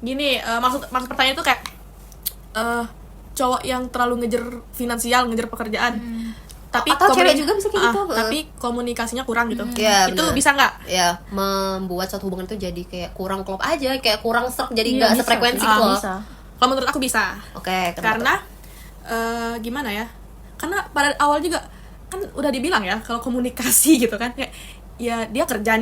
gini, maksud pertanyaan itu kayak cowok yang terlalu ngejar finansial, ngejar pekerjaan. Tapi atau cewek juga bisa kayak gitu. Tapi komunikasinya kurang gitu. Ya, itu bener. bisa nggak? Ya, membuat suatu hubungan itu jadi kayak kurang klop aja, kayak kurang serk, jadi nggak sefrekuensi gitu loh. Bisa. Kalau menurut aku bisa. Oke, Karena gimana ya? Karena pada awal juga kan udah dibilang ya kalau komunikasi gitu kan, kayak ya dia kerja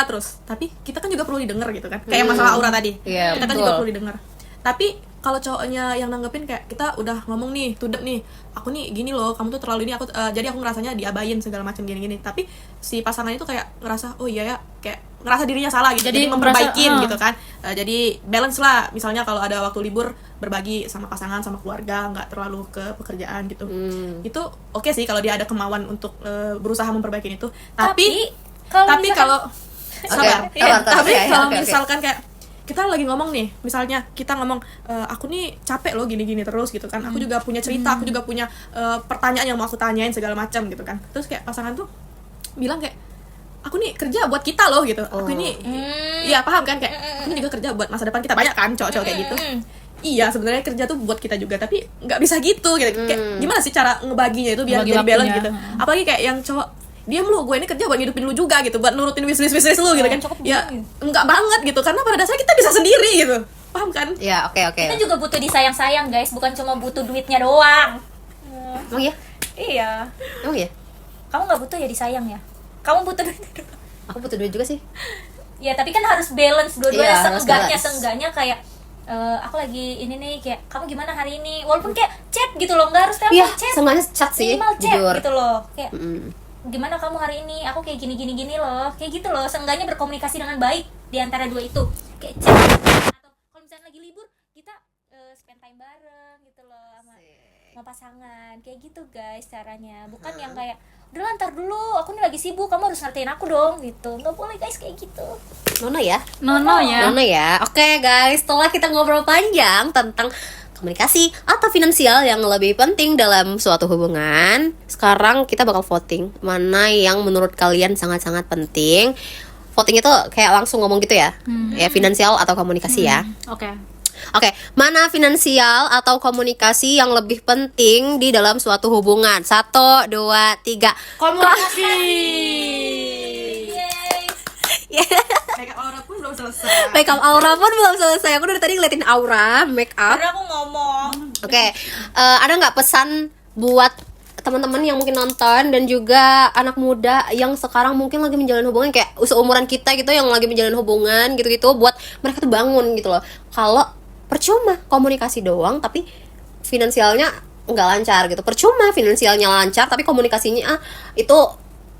terus, tapi kita kan juga perlu didengar gitu kan, kayak masalah Aura tadi. Iya, Kita kan betul. juga perlu didengar. Tapi kalau cowoknya yang nanggepin kayak kita udah ngomong nih, tudek nih, aku nih gini loh, kamu tuh terlalu ini, aku jadi aku ngerasanya diabain segala macam gini-gini. Tapi si pasangannya itu kayak ngerasa oh iya ya, kayak ngerasa dirinya salah gitu, jadi memperbaikin gitu kan. Jadi balance lah, misalnya kalau ada waktu libur berbagi sama pasangan, sama keluarga, nggak terlalu ke pekerjaan gitu. Itu oke sih kalau dia ada kemauan untuk berusaha memperbaiki itu. Tapi kalau sabar. Tapi kalau misalkan kayak kita lagi ngomong nih, misalnya kita ngomong aku nih capek loh gini-gini terus gitu kan, aku juga punya cerita, aku juga punya pertanyaan yang mau aku tanyain segala macam gitu kan. Terus kayak pasangan tuh bilang kayak aku nih kerja buat kita loh gitu, aku ini iya paham kan, kayak aku ini juga kerja buat masa depan kita, banyak kan cowok-cowok kayak gitu. Iya sebenarnya kerja tuh buat kita juga, tapi nggak bisa gitu kayak gimana sih cara ngebaginya itu biar jadi balance gitu. Apalagi kayak yang cowok diam lu, gue ini kerja buat ngidupin lu juga gitu, buat nurutin wishlist lu gitu kan. Ya enggak banget gitu, karena pada dasarnya kita bisa sendiri gitu, paham kan? Ya, oke. Kita juga butuh disayang-sayang guys, bukan cuma butuh duitnya doang. Oh iya? Iya. Oh iya? Kamu nggak butuh ya disayang ya? Kamu butuh duitnya doang. Aku butuh duit juga sih. Ya tapi kan harus balance dua-duanya. Iya, harus balance. Seenggaknya kayak aku lagi ini nih, kayak kamu gimana hari ini, walaupun kayak chat gitu loh, nggak harus telepon, Iya, chat, seenggaknya chat sih, minimal chat jujur. gitu loh, kayak gimana kamu hari ini, aku kayak gini loh, kayak gitu loh. Seenggaknya berkomunikasi dengan baik di antara dua itu, kayak chat. Atau kalau misalnya lagi libur kita spend time bareng gitu loh sama pasangan, kayak gitu guys caranya. Bukan yang kayak udah ntar dulu, aku nih lagi sibuk, kamu harus ngertiin aku dong gitu. Nggak boleh guys kayak gitu. Nono ya? Nono ya. Oke guys, setelah kita ngobrol panjang tentang komunikasi atau finansial yang lebih penting dalam suatu hubungan, sekarang kita bakal voting mana yang menurut kalian sangat-sangat penting. Voting itu kayak langsung ngomong gitu ya, ya finansial atau komunikasi ya. Oke, mana finansial atau komunikasi yang lebih penting di dalam suatu hubungan? 1, 2, 3. Komunikasi. Yeah. Makeup Aura pun belum selesai. Makeup Aura pun belum selesai. Aku dari tadi ngeliatin Aura makeup. Karena aku ngomong. Oke, ada nggak pesan buat teman-teman yang mungkin nonton dan juga anak muda yang sekarang mungkin lagi menjalin hubungan kayak seumuran kita gitu, yang lagi menjalin hubungan gitu-gitu, buat mereka tuh bangun gitu loh. Kalau percuma komunikasi doang tapi finansialnya nggak lancar gitu. Percuma finansialnya lancar tapi komunikasinya itu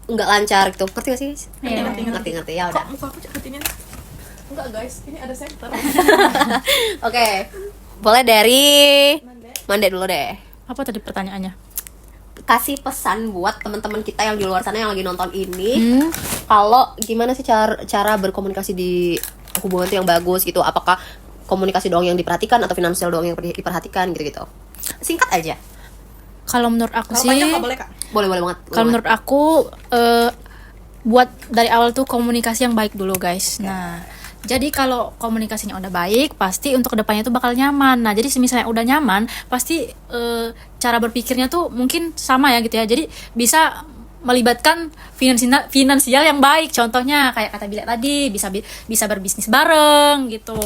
nggak lancar gitu. Ngerti gak sih? Ngerti. Ya udah. Kok muka aku jahat ini? Enggak guys, ini ada center. Oke. Boleh dari Mande dulu deh. Apa tadi pertanyaannya? Kasih pesan buat teman-teman kita yang di luar sana yang lagi nonton ini. Kalau gimana sih cara berkomunikasi di hubungan itu yang bagus gitu? Apakah komunikasi doang yang diperhatikan atau finansial doang yang diperhatikan gitu-gitu? Singkat aja. Kalau menurut aku Kalau sih, banyak nggak boleh kak? Boleh banget. kalau menurut aku buat dari awal tuh komunikasi yang baik dulu guys. Nah, jadi kalau komunikasinya udah baik, pasti untuk kedepannya tuh bakal nyaman. Nah, jadi misalnya udah nyaman, pasti cara berpikirnya tuh mungkin sama ya gitu ya. Jadi bisa melibatkan finansial yang baik. Contohnya kayak kata Bila tadi, bisa berbisnis bareng gitu.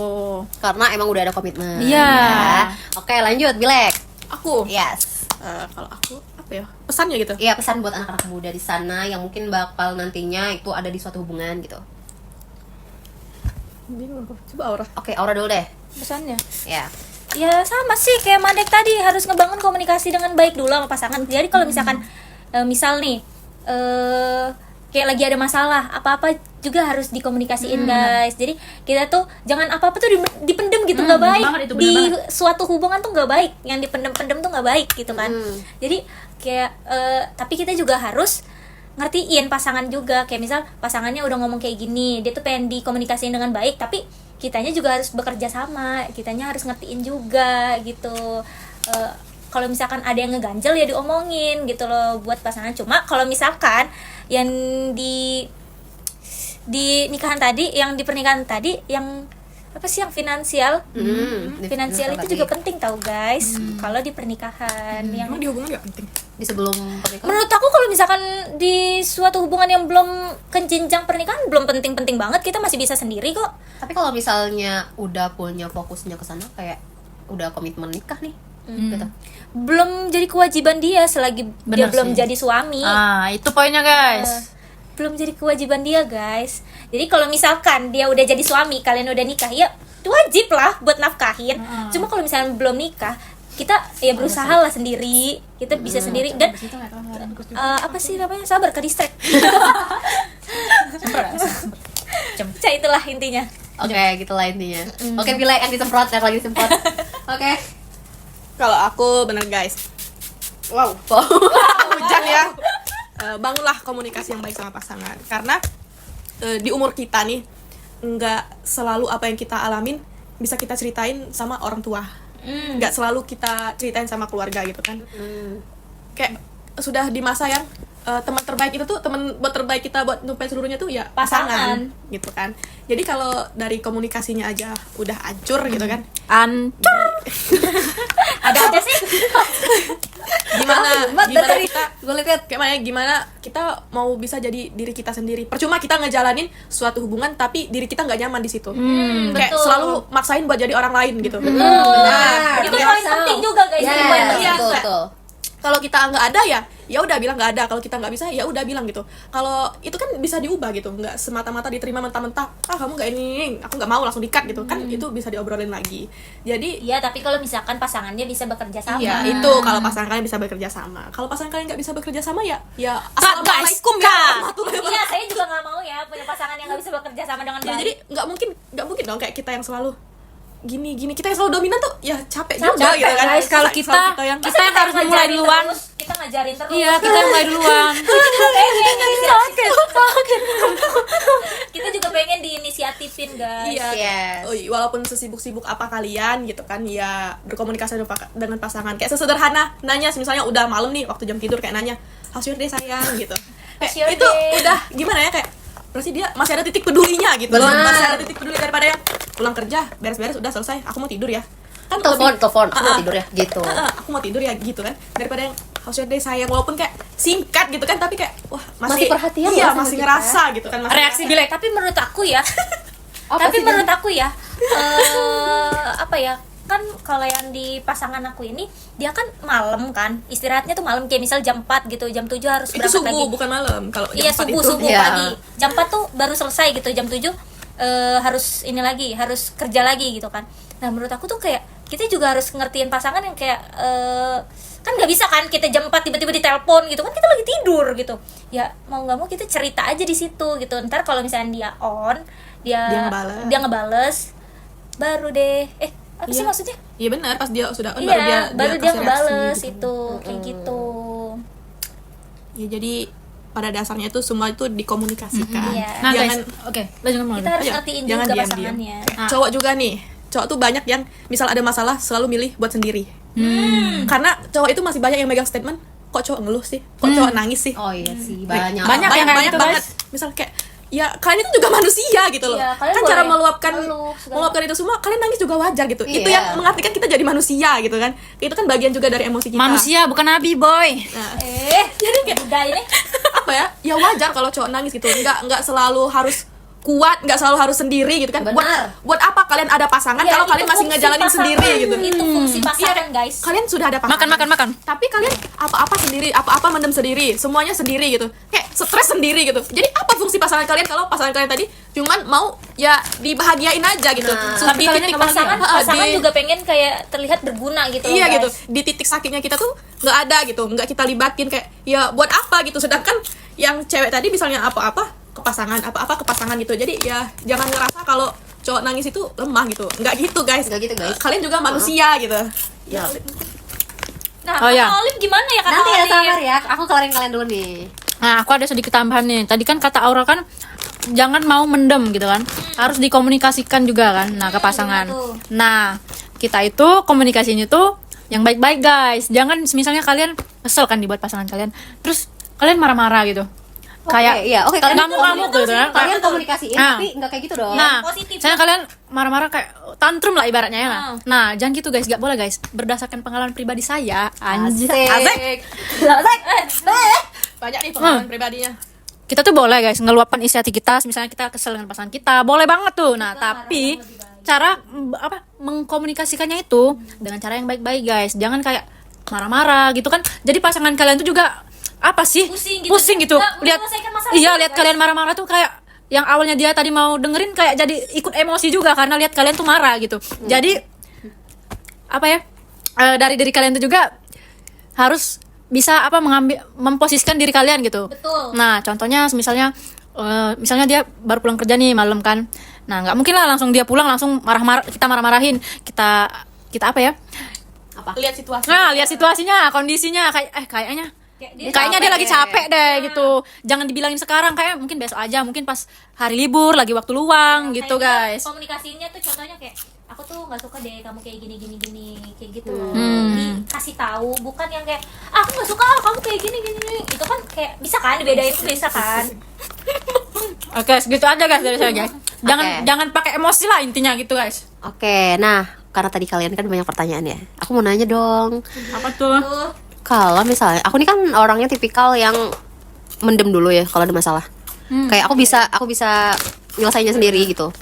Karena emang udah ada komitmen. Iya. Ya. Oke, lanjut Bilek. Aku Yes. kalau aku apa ya pesannya gitu? Iya, pesan buat anak-anak muda di sana yang mungkin bakal nantinya itu ada di suatu hubungan gitu. Bingung aku. Coba Aura. Oke, Aura dulu deh. Pesannya Ya. ya sama sih kayak Madek tadi, harus ngebangun komunikasi dengan baik dulu sama pasangan. Jadi kalau misalkan misal nih kayak lagi ada masalah apa-apa juga harus dikomunikasiin guys. Jadi kita tuh jangan apa-apa tuh dipendem gitu, nggak baik di suatu hubungan tuh, nggak baik yang dipendem-pendem tuh, nggak baik gitu kan. Jadi kayak tapi kita juga harus ngertiin pasangan juga, kayak misal pasangannya udah ngomong kayak gini, dia tuh pengen dikomunikasiin dengan baik, tapi kitanya juga harus bekerja sama, kitanya harus ngertiin juga gitu. Kalau misalkan ada yang ngeganjel ya diomongin gitu loh buat pasangan. Cuma kalau misalkan yang di nikahan tadi, yang di pernikahan tadi, yang apa sih yang finansial. Finansial itu tadi. juga penting tahu guys, kalau di pernikahan yang Emang di hubungan gak penting? Di sebelum pernikahan. menurut aku kalau misalkan di suatu hubungan yang belum ke jenjang pernikahan belum penting-penting banget, kita masih bisa sendiri kok. Tapi kalau misalnya udah punya fokusnya ke sana, kayak udah komitmen nikah nih, gitu. Belum jadi kewajiban dia selagi dia Bener belum sih. jadi suami. Itu poinnya guys. Belum jadi kewajiban dia guys. Jadi kalau misalkan dia udah jadi suami, kalian udah nikah, ya itu wajib lah buat nafkahin. Cuma kalau misalnya belum nikah, kita ya berusaha lah sendiri, kita bisa sendiri. Dan apa sih namanya, sabar ke distract. Cah, itulah intinya. Oke, gitulah intinya. Oke, pilih yang disemprot, yang lagi disemprot. Oke. Kalau aku bener guys, wow, hujan ya. Bangunlah komunikasi yang baik sama pasangan, karena di umur kita nih nggak selalu apa yang kita alamin bisa kita ceritain sama orang tua, nggak selalu kita ceritain sama keluarga gitu kan. Kayak sudah di masa yang teman terbaik itu tuh, teman buat terbaik kita buat sampai seluruhnya tuh ya pasangan gitu kan. Jadi kalau dari komunikasinya aja udah hancur gitu kan, Ada sih. gimana Dari kita gue lihat gimana kita mau bisa jadi diri kita sendiri. Percuma kita ngejalanin suatu hubungan tapi diri kita nggak nyaman di situ. Kayak betul. selalu maksain buat jadi orang lain gitu. Benar. Itu poin penting juga guys. Ya, Itu poin penting. Iya, betul, kayak- betul. Kalau kita nggak ada ya udah bilang nggak ada. Kalau kita nggak bisa ya udah bilang gitu. Kalau itu kan bisa diubah gitu, nggak semata-mata diterima mentah-mentah. Kamu nggak ini, aku nggak mau langsung di-cut gitu kan. Itu bisa diobrolin lagi. Jadi Iya, tapi kalau misalkan pasangannya bisa bekerja sama. iya, itu kalau pasangan kalian bisa bekerja sama. Kalau pasangan kalian nggak bisa bekerja sama ya assalamualaikum ya warahmatullahi Iya, saya juga nggak mau ya punya pasangan yang nggak bisa bekerja sama dengan Ya, baik. jadi nggak mungkin dong kayak kita yang selalu gini kita yang selalu dominan tuh ya capek Capek, juga gitu kan. guys, kalau Selalu kita yang kita yang harus memulai ngajarin duluan. terus, kita ngajarin terus. Iya, kita yang mulai duluan. Kita juga pengen diinisiatifin guys. iya. Yes. Oh, iya, walaupun sesibuk-sibuk apa kalian gitu kan ya berkomunikasi dengan pasangan kayak sesederhana nanya misalnya udah malam nih waktu jam tidur kayak nanya how's your day sayang gitu. How's Kayak your itu day? udah gimana ya kayak berarti dia masih ada titik pedulinya gitu loh. Benar. Masih ada titik peduli daripada yang pulang kerja beres-beres udah selesai aku mau tidur ya. Kan Telepon, aku mau Ah, tidur ya, gitu. aku mau tidur ya gitu kan, daripada yang how's your day sayang walaupun kayak singkat gitu kan tapi kayak wah Masih perhatian iya loh sama masih kita. ngerasa gitu kan masih Reaksi bilek. Tapi menurut aku ya, Apa tapi sih, menurut aku ya, apa ya? Kan kalau yang di pasangan aku ini dia kan malam kan, istirahatnya tuh malam, kayak misal jam 4 gitu, jam 7 harus itu berangkat subuh lagi. bukan malam kalau jam Iya, 4 subuh itu. subuh Iya. pagi. Jam 4 tuh baru selesai gitu, jam 7 harus ini lagi, harus kerja lagi gitu kan. Nah, menurut aku tuh kayak kita juga harus ngertiin pasangan yang kayak kan nggak bisa kan kita jam 4 tiba-tiba ditelepon gitu kan, kita lagi tidur gitu. Ya mau nggak mau kita cerita aja di situ gitu. Ntar kalau misalnya dia on, Dia ngebales. dia ngebales, baru deh apa sih Iya. maksudnya? Iya benar, pas dia sudah on Iya, baru dia kasih ngebales reaksi gitu. itu kayak gitu. Ya jadi pada dasarnya itu semua itu dikomunikasikan. Iya. Nah, Jangan guys, oke, lanjut ngomong. Kita harus Iya, ngertiin jangan juga diam-diam. pasangannya. Cowok juga nih, cowok tuh banyak yang misal ada masalah selalu milih buat sendiri. Karena cowok itu masih banyak yang megang statement, kok cowok ngeluh sih, kok cowok nangis sih. Oh iya sih, banyak. Banyak yang kayak gitu, banget. guys. Misal kayak ya kalian itu juga manusia gitu loh. Iya, kalian Kan boleh cara meluapkan ngeluh, segala itu semua kalian nangis juga wajar gitu. Itu Iya. yang mengartikan kita jadi manusia gitu kan. Itu kan bagian juga dari emosi kita. Manusia bukan nabi, boy. Nah, Jadi kayak udah ini apa ya? Ya wajar kalau cowok nangis gitu. Nggak selalu harus kuat, nggak selalu harus sendiri gitu kan. Benar. Buat apa kalian ada pasangan Ya, kalau itu kalian masih fungsi ngejalanin pasangan. sendiri gitu. Itu fungsi Iya, pasangan guys. Kalian sudah ada pasangan. Makan. Tapi kalian apa-apa sendiri, apa-apa mendem sendiri, semuanya sendiri gitu. Kayak stres sendiri gitu. Jadi apa fungsi pasangan kalian kalau pasangan kalian tadi cuman mau ya dibahagiain aja gitu. Nah, Di tapi kalian titik Pasangan pasangan di- juga pengen kayak terlihat berguna gitu loh, Iya guys. gitu. Di titik sakitnya kita tuh nggak ada gitu, nggak kita libatin kayak ya buat apa gitu. Sedangkan yang cewek tadi misalnya apa-apa ke pasangan, apa-apa ke pasangan gitu. Jadi ya jangan ngerasa kalau cowok nangis itu lemah gitu. Nggak gitu guys. Nggak gitu, guys. Kalian juga manusia gitu. Ya. Nah, Oh, ya. Kak Olive gimana ya Kak Nanti ya Olive? sabar ya, aku kelarin kalian dulu nih. Nah, aku ada sedikit tambahan nih. Tadi kan kata Aura kan jangan mau mendem gitu kan. Harus dikomunikasikan juga kan. Nah, ke pasangan. gimana tuh? Nah, kita itu komunikasinya tuh yang baik-baik, guys. Jangan misalnya kalian kesel kan dibuat pasangan kalian. Terus kalian marah-marah gitu. kayak iya, oke, kalian ngamuk-ngamuk gitu ya. kalian komunikasiin Nah. tapi nggak kayak gitu dong. Nah, positif. saya kalian marah-marah kayak tantrum lah ibaratnya ya. Nah, jangan gitu guys, gak boleh guys. Berdasarkan pengalaman pribadi saya, anjir. Asik. Banyak nih pengalaman pribadinya. Kita tuh boleh guys ngeluapkan isi hati kita, misalnya kita kesel dengan pasangan kita, boleh banget tuh. Nah, tapi cara mengkomunikasikannya itu dengan cara yang baik-baik guys. Jangan kayak marah-marah gitu kan. Jadi pasangan kalian tuh juga apa sih? Pusing gitu. Nggak Lihat menyelesaikan masalah iya, juga, lihat guys. kalian marah-marah tuh kayak yang awalnya dia tadi mau dengerin kayak jadi ikut emosi juga karena lihat kalian tuh marah gitu. Jadi apa ya? Dari diri kalian tuh juga harus bisa memposisikan diri kalian gitu. Betul. Nah, contohnya misalnya dia baru pulang kerja nih malam kan. Nah, nggak mungkin lah langsung dia pulang langsung kita marah-marahin. Kita apa ya? Lihat situasi. Nah, lihat situasinya, kondisinya kayaknya Kayak dia lagi capek deh gitu. Jangan dibilangin sekarang, kayak mungkin besok aja, mungkin pas hari libur lagi waktu luang gitu guys. Komunikasinya tuh contohnya kayak aku tuh nggak suka deh kamu kayak gini kayak gitu loh. Dikasih tahu, bukan yang kayak aku nggak suka kamu kayak gini. Itu kan kayak bisa kan dibedain tuh bisa kan. Oke, segitu aja guys dari saya guys. Oke. Jangan pakai emosi lah intinya gitu guys. Oke, nah karena tadi kalian kan banyak pertanyaan ya, aku mau nanya dong. Apa tuh? Tuh. Kalau misalnya aku nih kan orangnya tipikal yang mendem dulu ya kalau ada masalah. Kayak aku bisa nyelesainnya sendiri gitu.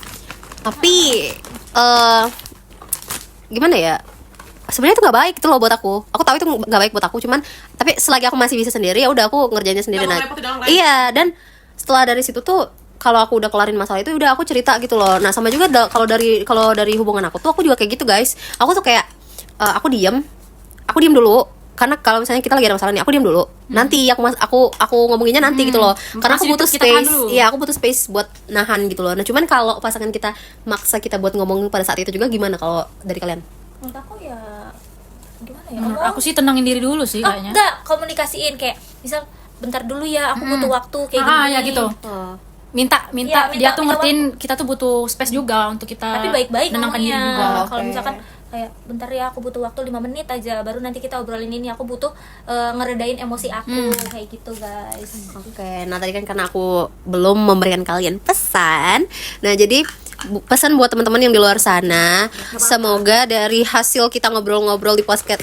Tapi gimana ya? Sebenarnya itu nggak baik itu loh buat aku. Aku tahu itu nggak baik buat aku, cuman tapi selagi aku masih bisa sendiri ya udah aku ngerjainnya sendiri. Nggak mau Nah, ngerepotin orang lain. iya, dan setelah dari situ tuh kalau aku udah kelarin masalah itu udah aku cerita gitu loh. Nah, sama juga kalau dari hubungan aku tuh aku juga kayak gitu guys. Aku tuh kayak aku diem dulu. Karena kalau misalnya kita lagi ada masalah nih, aku diam dulu. Nanti aku ngomonginnya nanti gitu loh. Karena aku butuh Kita tahan space. dulu. Iya, aku butuh space buat nahan gitu loh. Nah, cuman kalau pasangan kita maksa kita buat ngomong pada saat itu juga gimana kalau dari kalian? Menurut aku ya gimana ya? Menurut aku sih tenangin diri dulu sih kayaknya. Enggak, komunikasiin kayak misal bentar dulu ya, aku butuh waktu kayak gini. Ya gitu. Minta Iya, dia tuh minta ngertiin kita tuh butuh space juga untuk kita Tapi baik-baik menenangkan diri ngomongnya. juga. Kalau misalkan kayak bentar ya aku butuh waktu 5 menit aja baru nanti kita obrolin ini, aku butuh ngeredain emosi aku kayak gitu guys. Oke, nah tadi kan karena aku belum memberikan kalian pesan. Nah, jadi pesan buat teman-teman yang di luar sana, semoga dari hasil kita ngobrol-ngobrol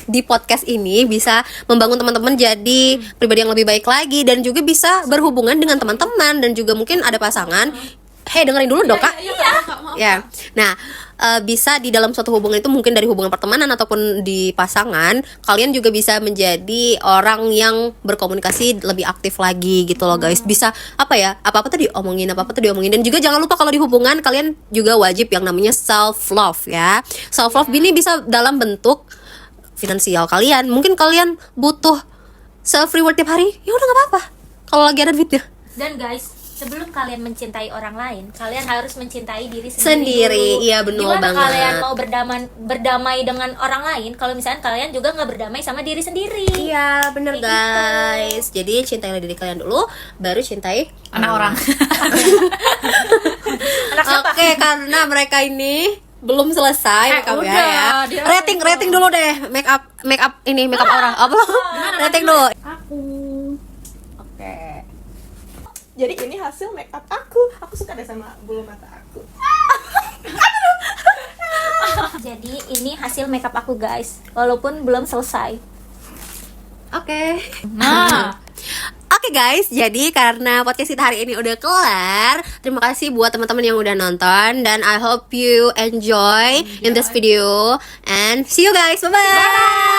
di podcast ini bisa membangun teman-teman jadi pribadi yang lebih baik lagi dan juga bisa berhubungan dengan teman-teman dan juga mungkin ada pasangan. Hei, dengerin dulu dong, Kak. Ya. Nah, bisa di dalam suatu hubungan itu mungkin dari hubungan pertemanan ataupun di pasangan, kalian juga bisa menjadi orang yang berkomunikasi lebih aktif lagi gitu loh guys. Bisa apa-apa tuh diomongin dan juga jangan lupa kalau di hubungan kalian juga wajib yang namanya self love ya. Self love ini bisa dalam bentuk finansial kalian. Mungkin kalian butuh self reward tiap hari, ya udah nggak apa-apa kalau lagi ada duitnya. Dan guys, sebelum kalian mencintai orang lain, kalian harus mencintai diri sendiri. Sendiri, dulu. iya, betul Gimana banget. kalian mau berdamai dengan orang lain kalau misalnya kalian juga nggak berdamai sama diri sendiri? Iya, bener Kayak guys. Jadi cintailah diri kalian dulu, baru cintai Anak orang. Anak siapa? Oke, karena mereka ini belum selesai make up udah, ya. dia Rating dulu deh make up orang. Apa? Rating dulu. Oke. Jadi ini hasil make up aku. Aku suka deh sama bulu mata aku. Jadi ini hasil makeup aku guys, walaupun belum selesai. Oke. Nah, Oke guys, jadi karena podcast kita hari ini udah kelar, terima kasih buat teman-teman yang udah nonton dan I hope you enjoy in this video and see you guys, bye bye.